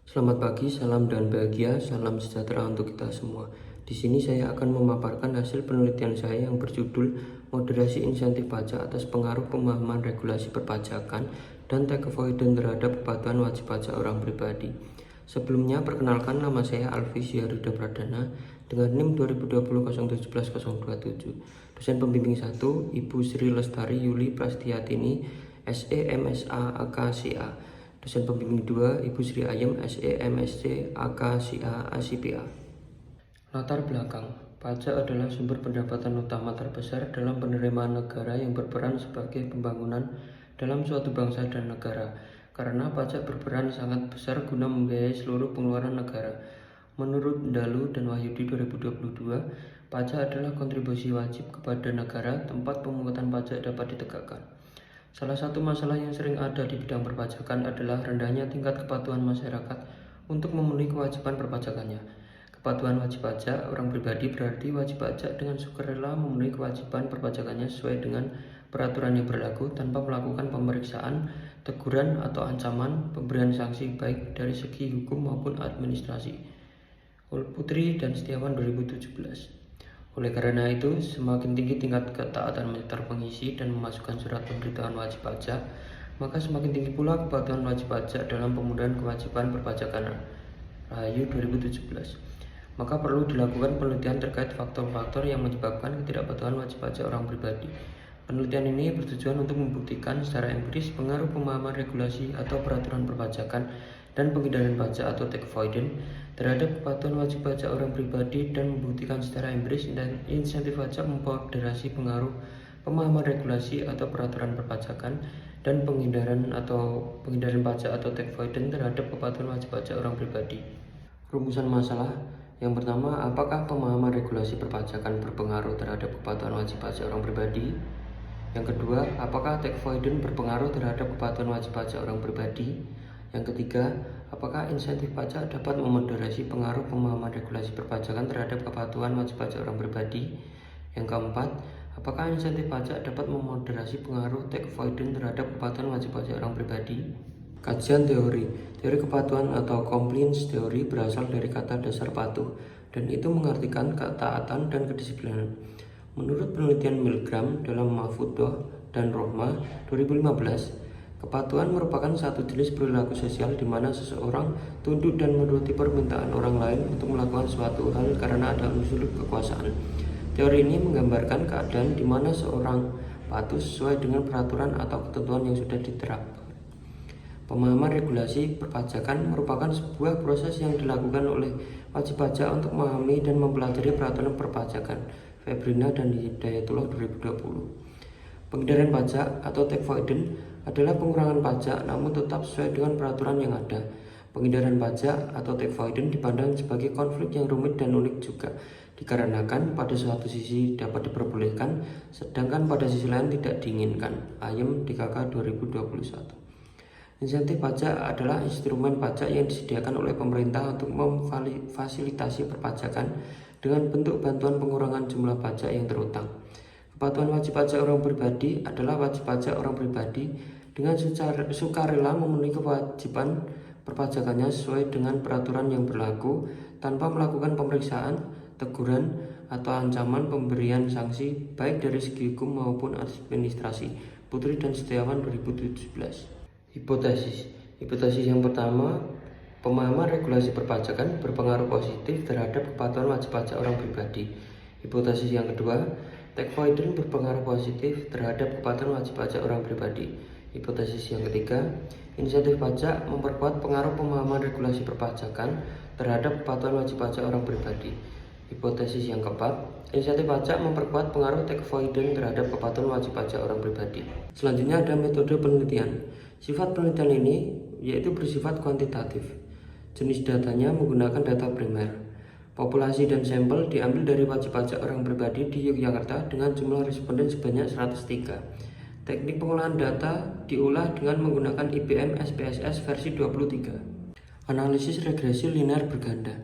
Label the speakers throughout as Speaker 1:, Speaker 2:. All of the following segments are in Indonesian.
Speaker 1: Selamat pagi, salam dan bahagia, salam sejahtera untuk kita semua. Di sini saya akan memaparkan hasil penelitian saya yang berjudul Moderasi Insentif Pajak atas Pengaruh Pemahaman Regulasi Perpajakan dan Tax Avoidance terhadap Kepatuhan Wajib Pajak Orang Pribadi. Sebelumnya, perkenalkan nama saya Alfi Syahruda Pradana dengan NIM 2020 017027. Dosen pembimbing 1, Ibu Sri Lestari Yuli Prastiatini, SE MSA AKCA. Dosen pembimbing 2, Ibu Sri Ayem, SE MSc AKCA ACPA. Latar belakang, pajak adalah sumber pendapatan utama terbesar dalam penerimaan negara yang berperan sebagai pembangunan dalam suatu bangsa dan negara. Karena pajak berperan sangat besar guna membiayai seluruh pengeluaran negara. Menurut Dalu dan Wahyudi 2022, pajak adalah kontribusi wajib kepada negara tempat pemungutan pajak dapat ditegakkan. Salah satu masalah yang sering ada di bidang perpajakan adalah rendahnya tingkat kepatuhan masyarakat untuk memenuhi kewajiban perpajakannya. Kepatuhan wajib pajak orang pribadi berarti wajib pajak dengan sukarela memenuhi kewajiban perpajakannya sesuai dengan peraturan yang berlaku tanpa melakukan pemeriksaan, teguran, atau ancaman pemberian sanksi baik dari segi hukum maupun administrasi. Putri dan Setiawan 2017. Oleh karena itu, semakin tinggi tingkat ketaatan meter pengisi dan memasukkan surat pemberitahuan wajib pajak, maka semakin tinggi pula kepatuhan wajib pajak dalam pemenuhan kewajiban perpajakan. Rahayu 2017. Maka perlu dilakukan penelitian terkait faktor-faktor yang menyebabkan ketidakpatuhan wajib pajak orang pribadi. Penelitian ini bertujuan untuk membuktikan secara empiris pengaruh pemahaman regulasi atau peraturan perpajakan dan penghindaran pajak atau tax avoidance terhadap kepatuhan wajib pajak orang pribadi dan membuktikan secara empiris dan insentif pajak memoderasi pengaruh pemahaman regulasi atau peraturan perpajakan dan penghindaran pajak atau tax avoidance terhadap kepatuhan wajib pajak orang pribadi. Rumusan masalah. Yang pertama, apakah pemahaman regulasi perpajakan berpengaruh terhadap kepatuhan wajib pajak orang pribadi? Yang kedua, apakah tax avoidance berpengaruh terhadap kepatuhan wajib pajak orang pribadi? Yang ketiga, apakah insentif pajak dapat memoderasi pengaruh pemahaman regulasi perpajakan terhadap kepatuhan wajib pajak orang pribadi? Yang keempat, apakah insentif pajak dapat memoderasi pengaruh tax avoidance terhadap kepatuhan wajib pajak orang pribadi? Kajian teori kepatuhan atau compliance teori berasal dari kata dasar patuh, dan itu mengartikan ketaatan dan kedisiplinan. Menurut penelitian Milgram dalam Mahfudoh dan Rohma 2015, kepatuhan merupakan satu jenis perilaku sosial di mana seseorang tunduk dan menuruti permintaan orang lain untuk melakukan suatu hal karena ada unsur kekuasaan. Teori ini menggambarkan keadaan di mana seorang patuh sesuai dengan peraturan atau ketentuan yang sudah diterapkan. Pemahaman regulasi perpajakan merupakan sebuah proses yang dilakukan oleh wajib pajak untuk memahami dan mempelajari peraturan perpajakan. Febrina dan Hidayatullah 2020. Penghindaran pajak atau tax avoidance adalah pengurangan pajak namun tetap sesuai dengan peraturan yang ada. Penghindaran pajak atau tax avoidance dipandang sebagai konflik yang rumit dan unik juga, dikarenakan pada suatu sisi dapat diperbolehkan, sedangkan pada sisi lain tidak diinginkan. Ayem DKK 2021. Insentif pajak adalah instrumen pajak yang disediakan oleh pemerintah untuk memfasilitasi perpajakan dengan bentuk bantuan pengurangan jumlah pajak yang terutang. Kepatuhan wajib pajak orang pribadi adalah wajib pajak orang pribadi dengan sukarela memenuhi kewajiban perpajakannya sesuai dengan peraturan yang berlaku tanpa melakukan pemeriksaan, teguran, atau ancaman pemberian sanksi baik dari segi hukum maupun administrasi. Putri dan Setiawan 2017. Hipotesis yang pertama, pemahaman regulasi perpajakan berpengaruh positif terhadap kepatuhan wajib pajak orang pribadi. Hipotesis yang kedua, tax avoidance berpengaruh positif terhadap kepatuhan wajib pajak orang pribadi. Hipotesis yang ketiga, insentif pajak memperkuat pengaruh pemahaman regulasi perpajakan terhadap kepatuhan wajib pajak orang pribadi. Hipotesis yang keempat, insentif pajak memperkuat pengaruh tax avoidance terhadap kepatuhan wajib pajak orang pribadi. Selanjutnya ada metode penelitian. Sifat penelitian ini yaitu bersifat kuantitatif. Jenis datanya menggunakan data primer. Populasi dan sampel diambil dari wajib pajak orang pribadi di Yogyakarta dengan jumlah responden sebanyak 103. Teknik pengolahan data diolah dengan menggunakan IBM SPSS versi 23. Analisis regresi linear berganda.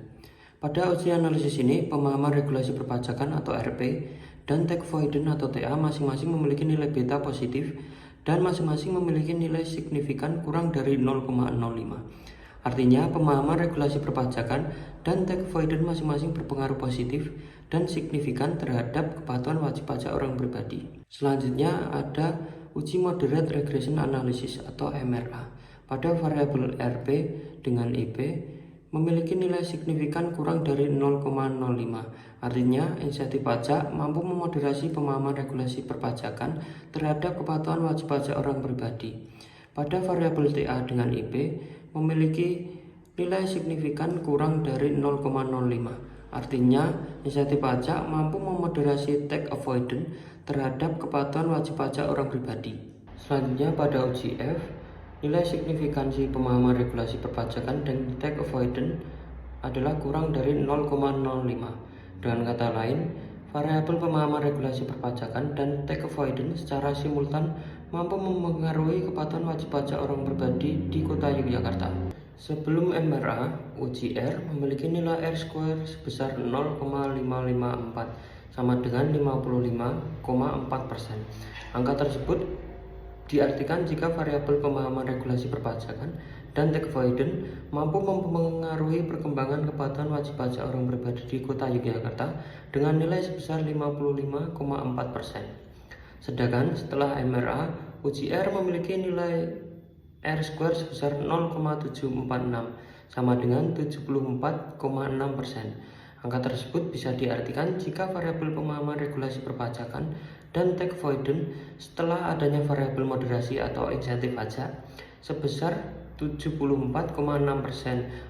Speaker 1: Pada uji analisis ini, pemahaman regulasi perpajakan atau RP dan tax avoidance atau TA masing-masing memiliki nilai beta positif dan masing-masing memiliki nilai signifikan kurang dari 0,05. Artinya, pemahaman regulasi perpajakan dan tax avoidance masing-masing berpengaruh positif dan signifikan terhadap kepatuhan wajib pajak orang pribadi. Selanjutnya ada uji moderate regression analysis atau MRA. Pada variabel RP dengan IP memiliki nilai signifikan kurang dari 0,05. Artinya, insentif pajak mampu memoderasi pemahaman regulasi perpajakan terhadap kepatuhan wajib pajak orang pribadi. Pada variabel TA dengan IP memiliki nilai signifikan kurang dari 0,05. Artinya, insentif pajak mampu memoderasi tax avoidance terhadap kepatuhan wajib pajak orang pribadi. Selanjutnya pada uji F, nilai signifikansi pemahaman regulasi perpajakan dan tax avoidance adalah kurang dari 0,05. Dengan kata lain, variabel pemahaman regulasi perpajakan dan tax avoidance secara simultan mampu mempengaruhi kepatuhan wajib pajak orang pribadi di Kota Yogyakarta. Sebelum MRA, uji R memiliki nilai R square sebesar 0,554 sama dengan 55,4%. Angka tersebut diartikan jika variabel pemahaman regulasi perpajakan dan tax avoidance mampu mempengaruhi perkembangan kepatuhan wajib pajak orang pribadi di Kota Yogyakarta dengan nilai sebesar 55,4%. Sedangkan setelah MRA, uji R memiliki nilai R square sebesar 0,746 sama dengan 74,6%. Angka tersebut bisa diartikan jika variabel pemahaman regulasi perpajakan dan tax avoidance setelah adanya variabel moderasi atau insentif pajak sebesar 74,6%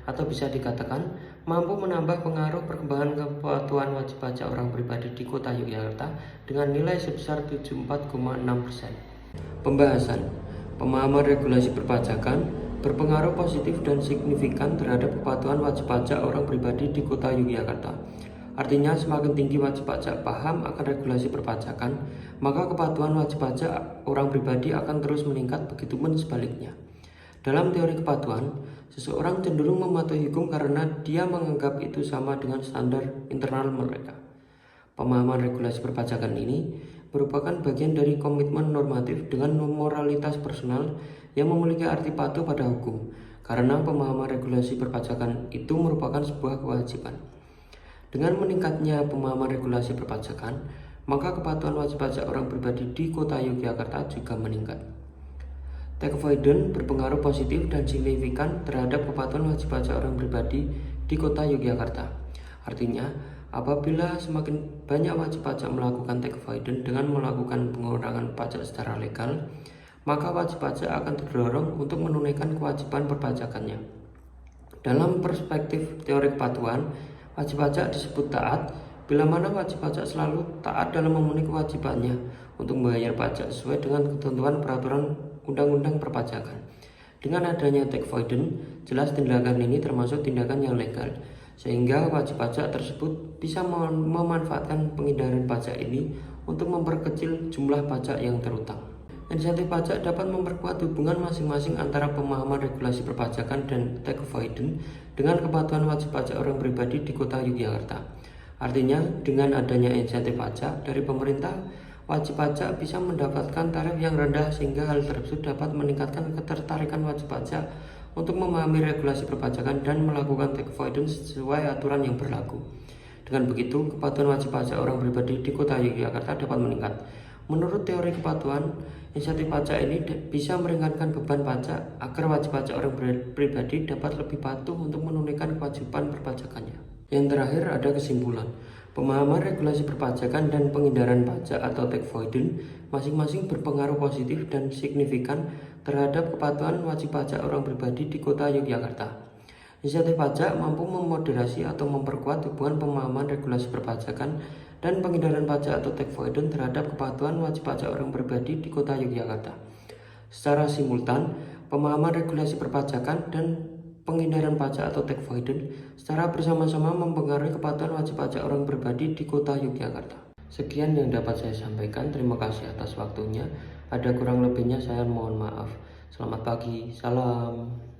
Speaker 1: atau bisa dikatakan mampu menambah pengaruh perkembangan kepatuhan wajib pajak orang pribadi di Kota Yogyakarta dengan nilai sebesar 74,6%. Pembahasan pemahaman regulasi perpajakan berpengaruh positif dan signifikan terhadap kepatuhan wajib pajak orang pribadi di Kota Yogyakarta. Artinya, semakin tinggi wajib pajak paham akan regulasi perpajakan, maka kepatuhan wajib pajak orang pribadi akan terus meningkat, begitupun sebaliknya. Dalam teori kepatuhan, seseorang cenderung mematuhi hukum karena dia menganggap itu sama dengan standar internal mereka. Pemahaman regulasi perpajakan ini merupakan bagian dari komitmen normatif dengan moralitas personal yang memiliki arti patuh pada hukum, karena pemahaman regulasi perpajakan itu merupakan sebuah kewajiban. Dengan meningkatnya pemahaman regulasi perpajakan, maka kepatuhan wajib pajak orang pribadi di Kota Yogyakarta juga meningkat. Tax avoidance berpengaruh positif dan signifikan terhadap kepatuhan wajib pajak orang pribadi di Kota Yogyakarta. Artinya, apabila semakin banyak wajib pajak melakukan tax avoidance dengan melakukan pengurangan pajak secara legal, maka wajib pajak akan terdorong untuk menunaikan kewajiban perpajakannya. Dalam perspektif teori kepatuhan, wajib pajak disebut taat bila mana wajib pajak selalu taat dalam memenuhi kewajibannya untuk membayar pajak sesuai dengan ketentuan peraturan undang-undang perpajakan. Dengan adanya tax avoidance, jelas tindakan ini termasuk tindakan yang legal, sehingga wajib pajak tersebut bisa memanfaatkan penghindaran pajak ini untuk memperkecil jumlah pajak yang terutang. Insentif pajak dapat memperkuat hubungan masing-masing antara pemahaman regulasi perpajakan dan tax avoidance dengan kepatuhan wajib pajak orang pribadi di Kota Yogyakarta. Artinya, dengan adanya insentif pajak dari pemerintah, wajib pajak bisa mendapatkan tarif yang rendah sehingga hal tersebut dapat meningkatkan ketertarikan wajib pajak untuk memahami regulasi perpajakan dan melakukan tax avoidance sesuai aturan yang berlaku. Dengan begitu, kepatuhan wajib pajak orang pribadi di Kota Yogyakarta dapat meningkat. Menurut teori kepatuhan, insentif pajak ini bisa meringankan beban pajak agar wajib pajak orang pribadi dapat lebih patuh untuk menunaikan kewajiban perpajakannya. Yang terakhir ada kesimpulan. Pemahaman regulasi perpajakan dan penghindaran pajak atau tax avoidance masing-masing berpengaruh positif dan signifikan terhadap kepatuhan wajib pajak orang pribadi di Kota Yogyakarta. Insentif pajak mampu memoderasi atau memperkuat hubungan pemahaman regulasi perpajakan dan penghindaran pajak atau tax avoidance terhadap kepatuhan wajib pajak orang pribadi di Kota Yogyakarta. Secara simultan, pemahaman regulasi perpajakan dan penghindaran pajak atau tax avoidance secara bersama-sama mempengaruhi kepatuhan wajib pajak orang pribadi di Kota Yogyakarta. Sekian yang dapat saya sampaikan. Terima kasih atas waktunya. Ada kurang lebihnya saya mohon maaf. Selamat pagi. Salam.